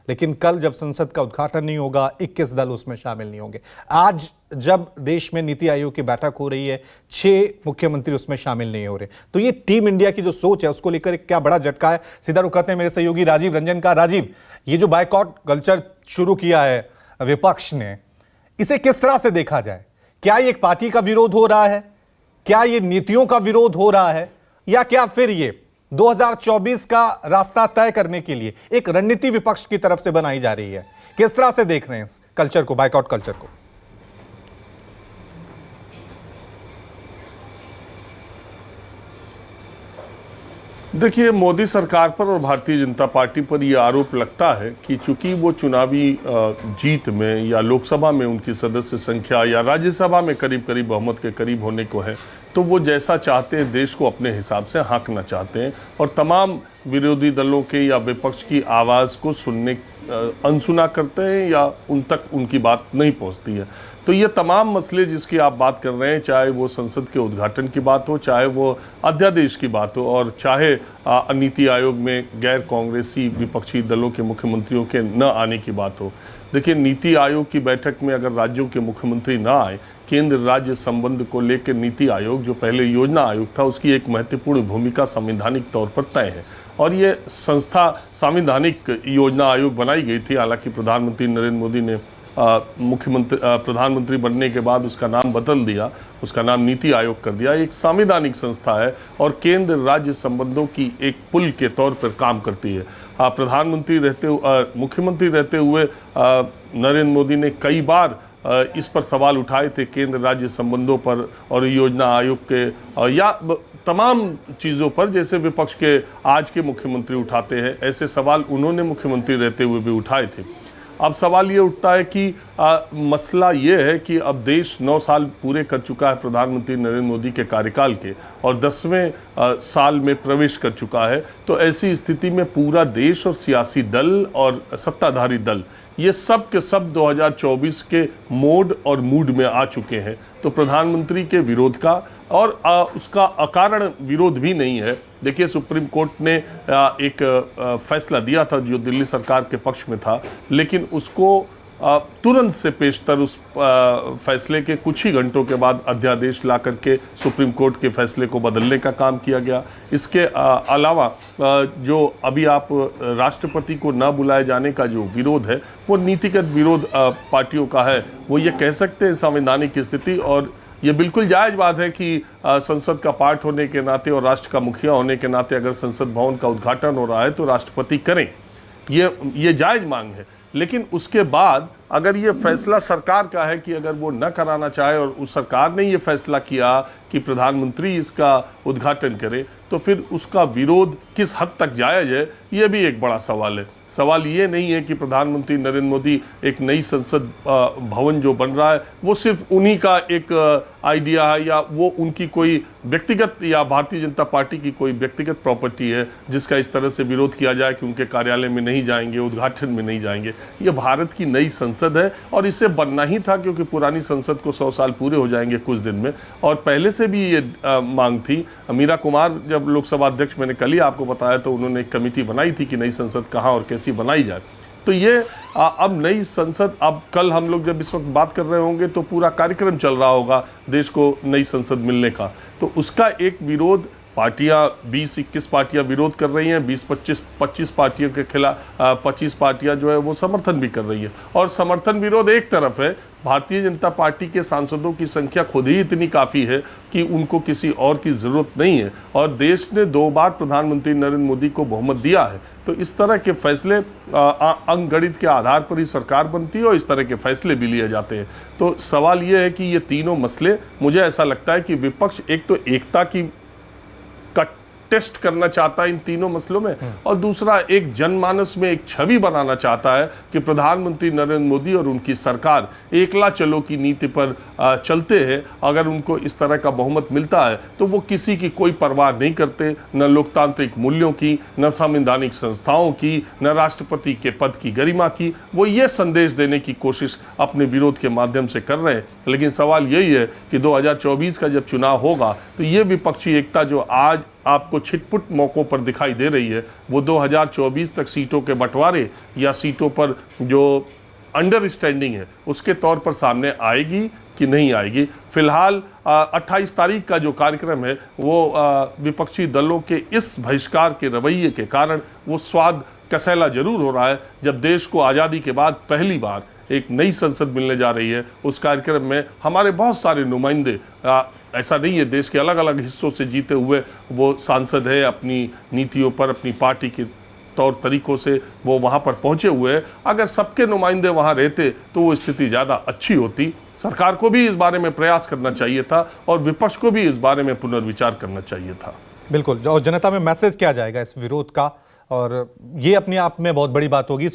लेकिन कल जब संसद का उद्घाटन नहीं होगा, 21 दल उसमें शामिल नहीं होंगे। आज जब देश में नीति आयोग की बैठक हो रही है, 6 मुख्यमंत्री उसमें शामिल नहीं हो रहे। तो ये टीम इंडिया की जो सोच है उसको लेकर क्या बड़ा झटका है। सीधा रुख करते हैं मेरे सहयोगी राजीव रंजन का। राजीव, ये जो बायकॉट कल्चर शुरू किया है विपक्ष ने, इसे किस तरह से देखा जाए? क्या ये एक पार्टी का विरोध हो रहा है, क्या ये नीतियों का विरोध हो रहा है, या क्या फिर ये 2024 का रास्ता तय करने के लिए एक रणनीति विपक्ष की तरफ से बनाई जा रही है? किस तरह से देख रहे हैं इस कल्चर को, बायकॉट कल्चर को? देखिए, मोदी सरकार पर और भारतीय जनता पार्टी पर यह आरोप लगता है कि चूंकि वो चुनावी जीत में या लोकसभा में उनकी सदस्य संख्या या राज्यसभा में करीब करीब बहुमत के करीब होने को है, तो वो जैसा चाहते हैं देश को अपने हिसाब से हाँकना चाहते हैं और तमाम विरोधी दलों के या विपक्ष की आवाज़ को सुनने अनसुना करते हैं या उन तक उनकी बात नहीं पहुंचती है। तो ये तमाम मसले जिसकी आप बात कर रहे हैं, चाहे वो संसद के उद्घाटन की बात हो, चाहे वो अध्यादेश की बात हो, और चाहे नीति आयोग में गैर कांग्रेसी विपक्षी दलों के मुख्यमंत्रियों के न आने की बात हो। देखिए, नीति आयोग की बैठक में अगर राज्यों के मुख्यमंत्री ना आए, केंद्र राज्य संबंध को लेकर नीति आयोग, जो पहले योजना आयोग था, उसकी एक महत्वपूर्ण भूमिका संवैधानिक तौर पर तय है और ये संस्था संवैधानिक योजना आयोग बनाई गई थी। हालांकि प्रधानमंत्री नरेंद्र मोदी ने प्रधानमंत्री बनने के बाद उसका नाम बदल दिया, उसका नाम नीति आयोग कर दिया। एक संवैधानिक संस्था है और केंद्र राज्य संबंधों की एक पुल के तौर पर काम करती है। मुख्यमंत्री रहते हुए नरेंद्र मोदी ने कई बार इस पर सवाल उठाए थे, केंद्र राज्य संबंधों पर और योजना आयोग के या तमाम चीज़ों पर, जैसे विपक्ष के आज के मुख्यमंत्री उठाते हैं, ऐसे सवाल उन्होंने मुख्यमंत्री रहते हुए भी उठाए थे। अब सवाल ये उठता है कि मसला ये है कि अब देश 9 साल पूरे कर चुका है प्रधानमंत्री नरेंद्र मोदी के कार्यकाल के और 10वें साल में प्रवेश कर चुका है। तो ऐसी स्थिति में पूरा देश और सियासी दल और सत्ताधारी दल, ये सब के सब 2024 के मोड और मूड में आ चुके हैं। तो प्रधानमंत्री के विरोध का और उसका अकारण विरोध भी नहीं है। देखिए, सुप्रीम कोर्ट ने एक फैसला दिया था जो दिल्ली सरकार के पक्ष में था, लेकिन उसको तुरंत से पेशतर उस फैसले के कुछ ही घंटों के बाद अध्यादेश ला करके सुप्रीम कोर्ट के फैसले को बदलने का काम किया गया। इसके अलावा जो अभी आप राष्ट्रपति को न बुलाए जाने का जो विरोध है, वो नीतिगत विरोध पार्टियों का है। वो ये कह सकते हैं संवैधानिक स्थिति, और ये बिल्कुल जायज़ बात है कि संसद का पार्ट होने के नाते और राष्ट्र का मुखिया होने के नाते अगर संसद भवन का उद्घाटन हो रहा है तो राष्ट्रपति करें, ये जायज़ मांग है। लेकिन उसके बाद अगर ये फैसला सरकार का है कि अगर वो न कराना चाहे और उस सरकार ने ये फैसला किया कि प्रधानमंत्री इसका उद्घाटन करे, तो फिर उसका विरोध किस हद तक जायज़ है, ये भी एक बड़ा सवाल है। सवाल ये नहीं है कि प्रधानमंत्री नरेंद्र मोदी एक नई संसद भवन जो बन रहा है वो सिर्फ उन्हीं का एक आइडिया है या वो उनकी कोई व्यक्तिगत या भारतीय जनता पार्टी की कोई व्यक्तिगत प्रॉपर्टी है जिसका इस तरह से विरोध किया जाए कि उनके कार्यालय में नहीं जाएंगे, उद्घाटन में नहीं जाएंगे। ये भारत की नई संसद है और इसे बनना ही था क्योंकि पुरानी संसद को 100 साल पूरे हो जाएंगे कुछ दिन में, और पहले से भी ये मांग थी। मीरा कुमार जब लोकसभा अध्यक्ष, मैंने कल ही आपको बताया, तो उन्होंने एक कमेटी बनाई थी कि नई संसद कहाँ और कैसी बनाई जाए। तो ये अब नई संसद, अब कल हम लोग जब इस वक्त बात कर रहे होंगे तो पूरा कार्यक्रम चल रहा होगा देश को नई संसद मिलने का, तो उसका एक विरोध पार्टियां 20-21 पार्टियां विरोध कर रही हैं, 20-25 पार्टियों के खिलाफ 25 पार्टियां जो है वो समर्थन भी कर रही है। और समर्थन विरोध एक तरफ है, भारतीय जनता पार्टी के सांसदों की संख्या खुद ही इतनी काफ़ी है कि उनको किसी और की ज़रूरत नहीं है और देश ने 2 बार प्रधानमंत्री नरेंद्र मोदी को बहुमत दिया है। तो इस तरह के फैसले अंकगणित के आधार पर ही सरकार बनती है और इस तरह के फैसले भी लिए जाते हैं। तो सवाल ये है कि ये तीनों मसले, मुझे ऐसा लगता है कि विपक्ष एक तो एकता की टेस्ट करना चाहता है इन तीनों मसलों में, और दूसरा एक जनमानस में एक छवि बनाना चाहता है कि प्रधानमंत्री नरेंद्र मोदी और उनकी सरकार एकला चलो की नीति पर चलते हैं। अगर उनको इस तरह का बहुमत मिलता है तो वो किसी की कोई परवाह नहीं करते, न लोकतांत्रिक मूल्यों की, न संवैधानिक संस्थाओं की, न राष्ट्रपति के पद की गरिमा की। वो ये संदेश देने की कोशिश अपने विरोध के माध्यम से कर रहे हैं। लेकिन सवाल यही है कि 2024 का जब चुनाव होगा तो ये विपक्षी एकता जो आज आपको छिटपुट मौकों पर दिखाई दे रही है वो 2024 तक सीटों के बंटवारे या सीटों पर जो अंडरस्टैंडिंग है उसके तौर पर सामने आएगी कि नहीं आएगी। फिलहाल 28 तारीख का जो कार्यक्रम है वो विपक्षी दलों के इस बहिष्कार के रवैये के कारण वो स्वाद कसैला जरूर हो रहा है। जब देश को आज़ादी के बाद पहली बार एक नई संसद मिलने जा रही है, उस कार्यक्रम में हमारे बहुत सारे नुमाइंदे, ऐसा नहीं है देश के अलग अलग हिस्सों से जीते हुए वो सांसद है, अपनी नीतियों पर अपनी पार्टी के तौर तरीकों से वो वहाँ पर पहुँचे हुए हैं। अगर सबके नुमाइंदे वहाँ रहते तो वो स्थिति ज़्यादा अच्छी होती। सरकार को भी इस बारे में प्रयास करना चाहिए था और विपक्ष को भी इस बारे में पुनर्विचार करना चाहिए था। बिल्कुल, और जनता में मैसेज क्या जाएगा इस विरोध का, और ये अपने आप में बहुत बड़ी बात होगी।